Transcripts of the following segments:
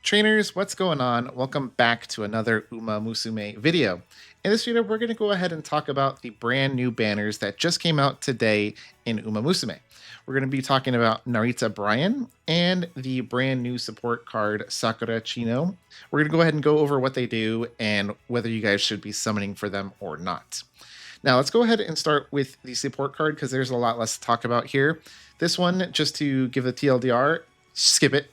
Trainers, what's going on? Welcome back to another Uma Musume video. In this video, we're going to go ahead and talk about the brand new banners that just came out today in Uma Musume. We're going to be talking about Narita Brian and the brand new support card Sakura Chiyono. We're going to go ahead and go over what they do and whether you guys should be summoning for them or not. Now, let's go ahead and start with the support card because there's a lot less to talk about here. This one, just to give the TLDR, skip it.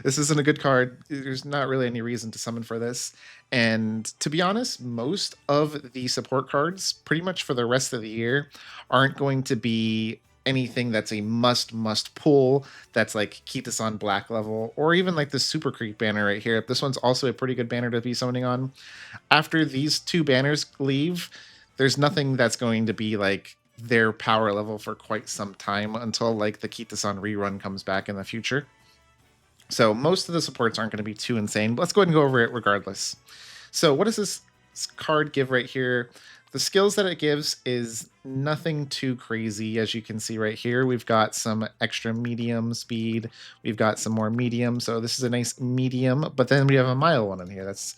This isn't a good card. There's not really any reason to summon for this. And to be honest, most of the support cards, pretty much for the rest of the year, aren't going to be anything that's a must pull, that's like Kitasan Black level, or even like the Super Creek banner right here. This one's also a pretty good banner to be summoning on. After these two banners leave, there's nothing that's going to be like their power level for quite some time until like the Kitasan rerun comes back in the future. So most of the supports aren't going to be too insane, but let's go ahead and go over it regardless. So what does this card give right here? The skills that it gives is nothing too crazy. As you can see right here, we've got some extra medium speed. We've got some more medium. So this is a nice medium, but then we have a mile one in here. That's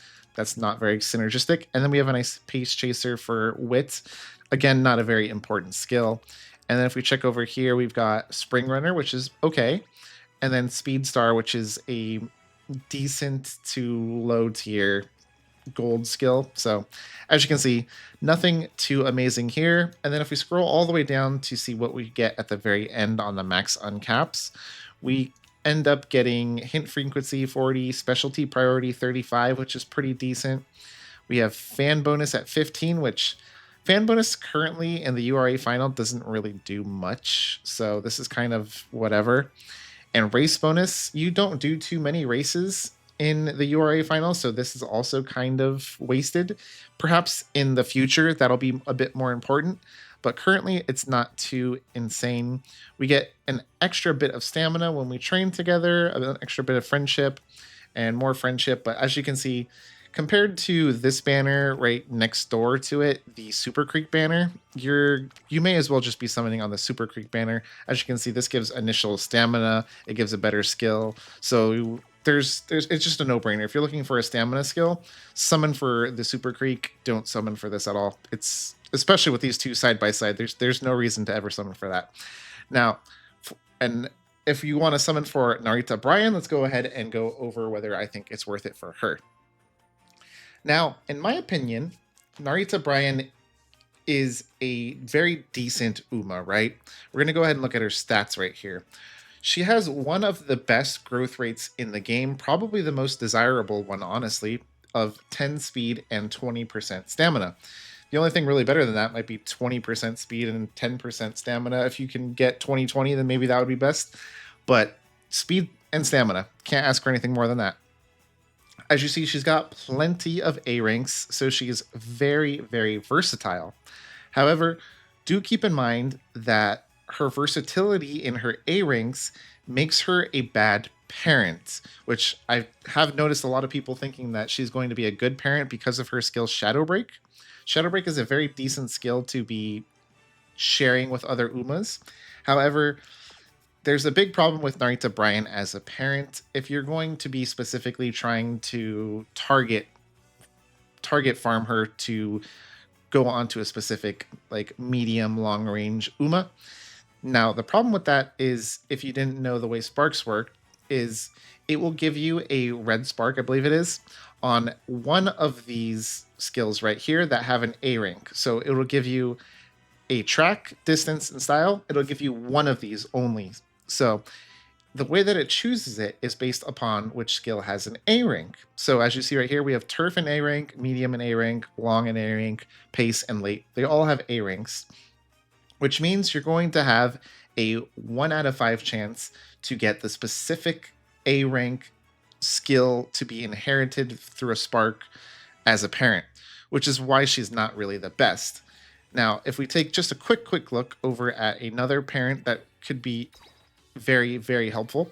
not very synergistic. And then we have a nice pace chaser for wit. Again, not a very important skill. And then if we check over here, we've got Spring Runner, which is okay. And then Speed Star, which is a decent to low tier gold skill. So as you can see, nothing too amazing here. And then if we scroll all the way down to see what we get at the very end on the max uncaps, we end up getting hint frequency 40, specialty priority 35, which is pretty decent. We have fan bonus at 15, which fan bonus currently in the URA final doesn't really do much. So this is kind of whatever. And race bonus, you don't do too many races in the URA final, so this is also kind of wasted. Perhaps in the future, that'll be a bit more important, but currently it's not too insane. We get an extra bit of stamina when we train together, an extra bit of friendship, and more friendship, but as you can see, compared to this banner right next door to it, the Super Creek banner, you may as well just be summoning on the Super Creek banner. As you can see, this gives initial stamina, it gives a better skill. So it's just a no-brainer. If you're looking for a stamina skill, summon for the Super Creek, don't summon for this at all. It's especially with these two side by side, there's no reason to ever summon for that. Now, and if you want to summon for Narita Brian, let's go ahead and go over whether I think it's worth it for her. Now, in my opinion, Narita Brian is a very decent Uma, right? We're going to go ahead and look at her stats right here. She has one of the best growth rates in the game, probably the most desirable one, honestly, of 10 speed and 20% stamina. The only thing really better than that might be 20% speed and 10% stamina. If you can get 20-20, then maybe that would be best. But speed and stamina, can't ask for anything more than that. As you see, she's got plenty of A ranks, so she's very, very versatile. However, do keep in mind that her versatility in her A ranks makes her a bad parent, which I have noticed a lot of people thinking that she's going to be a good parent because of her skill Shadow Break. Shadow Break is a very decent skill to be sharing with other Umas. However, there's a big problem with Narita Brian as a parent. If you're going to be specifically trying to target farm her to go onto a specific like medium long range Uma. Now, the problem with that is, if you didn't know the way sparks work, is it will give you a red spark, I believe it is, on one of these skills right here that have an A rank. So it will give you a track, distance, and style. It'll give you one of these only. So the way that it chooses it is based upon which skill has an A rank. So as you see right here, we have turf and A rank, medium and A rank, long and A rank, pace and late. They all have A ranks, which means you're going to have a 1 out of 5 chance to get the specific A rank skill to be inherited through a spark as a parent, which is why she's not really the best. Now, if we take just a quick look over at another parent that could be very, very helpful,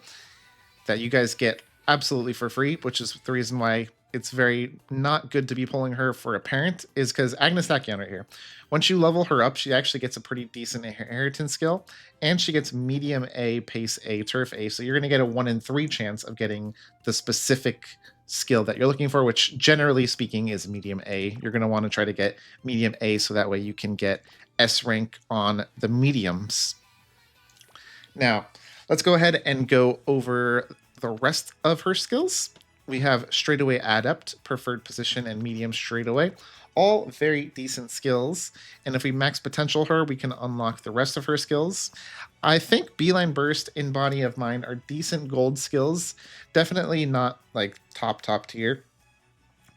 that you guys get absolutely for free, which is the reason why it's very not good to be pulling her for a parent is because Agnes Tachyon right here. Once you level her up, she actually gets a pretty decent inheritance skill, and she gets medium A, pace A, turf A. So you're going to get a 1 in 3 chance of getting the specific skill that you're looking for, which generally speaking is medium A. You're going to want to try to get medium A so that way you can get S rank on the mediums. Now, let's go ahead and go over the rest of her skills. We have straightaway adept, preferred position, and medium straightaway. All very decent skills. And if we max potential her, we can unlock the rest of her skills. I think Beeline Burst and Body of Mine are decent gold skills. Definitely not like top tier,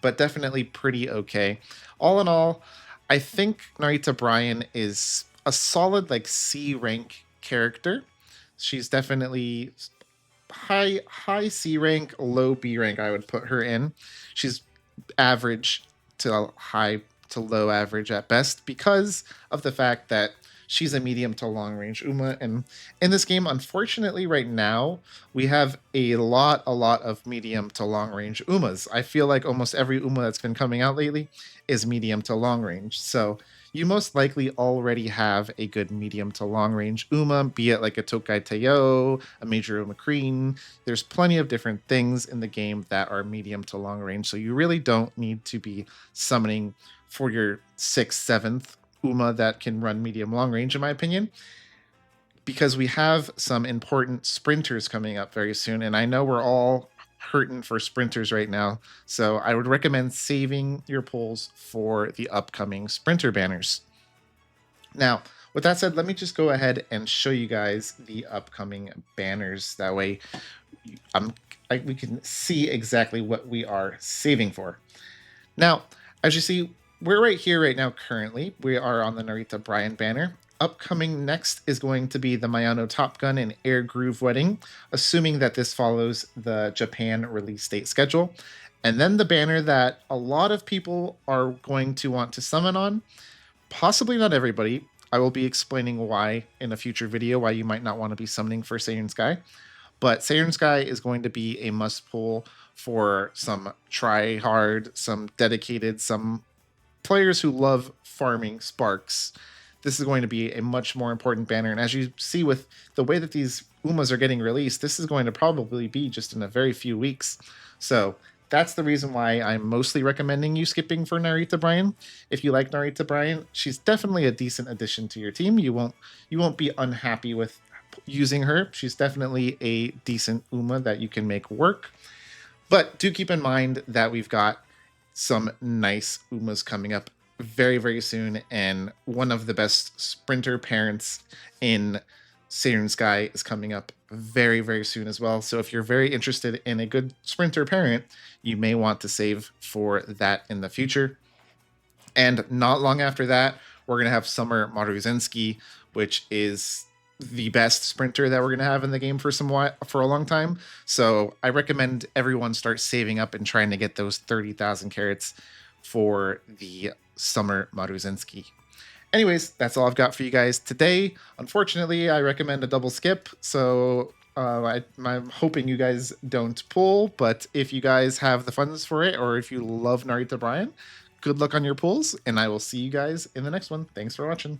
but definitely pretty okay. All in all, I think Narita Brian is a solid like C rank character. She's definitely high C rank, low B rank. I would put her in. She's average to high to low average at best because of the fact that she's a medium to long range Uma. And in this game, unfortunately, right now we have a lot of medium to long range Umas. I feel like almost every Uma that's been coming out lately is medium to long range. So you most likely already have a good medium to long range Uma, be it like a Tokai Teo, a Major Uma Crean. There's plenty of different things in the game that are medium to long range, so you really don't need to be summoning for your 6th, 7th Uma that can run medium long range, in my opinion, because we have some important sprinters coming up very soon, and I know we're all hurting for sprinters right now. So I would recommend saving your pulls for the upcoming sprinter banners. Now, with that said, let me just go ahead and show you guys the upcoming banners. That way we can see exactly what we are saving for. Now, as you see, we're right here right now currently. We are on the Narita Brian banner. Upcoming next is going to be the Mayano Top Gun and Air Groove Wedding, assuming that this follows the Japan release date schedule. And then the banner that a lot of people are going to want to summon on, possibly not everybody. I will be explaining why in a future video, why you might not want to be summoning for Seirin Sky. But Seirin Sky is going to be a must pull for some try hard, some dedicated, some players who love farming sparks. This is going to be a much more important banner. And as you see with the way that these Umas are getting released, this is going to probably be just in a very few weeks. So that's the reason why I'm mostly recommending you skipping for Narita Brian. If you like Narita Brian, she's definitely a decent addition to your team. You won't be unhappy with using her. She's definitely a decent Uma that you can make work. But do keep in mind that we've got some nice Umas coming up very soon, and one of the best sprinter parents in Seirin Sky is coming up very soon as well. So if you're very interested in a good sprinter parent, you may want to save for that in the future. And not long after that, we're going to have Summer Maruzenski, which is the best sprinter that we're going to have in the game for a long time. So I recommend everyone start saving up and trying to get those 30,000 carats for the Summer Maruzenski. Anyways, that's all I've got for you guys today. Unfortunately, I recommend a double skip, so I'm hoping you guys don't pull, but if you guys have the funds for it, or if you love Narita Brian, good luck on your pulls, and I will see you guys in the next one. Thanks for watching.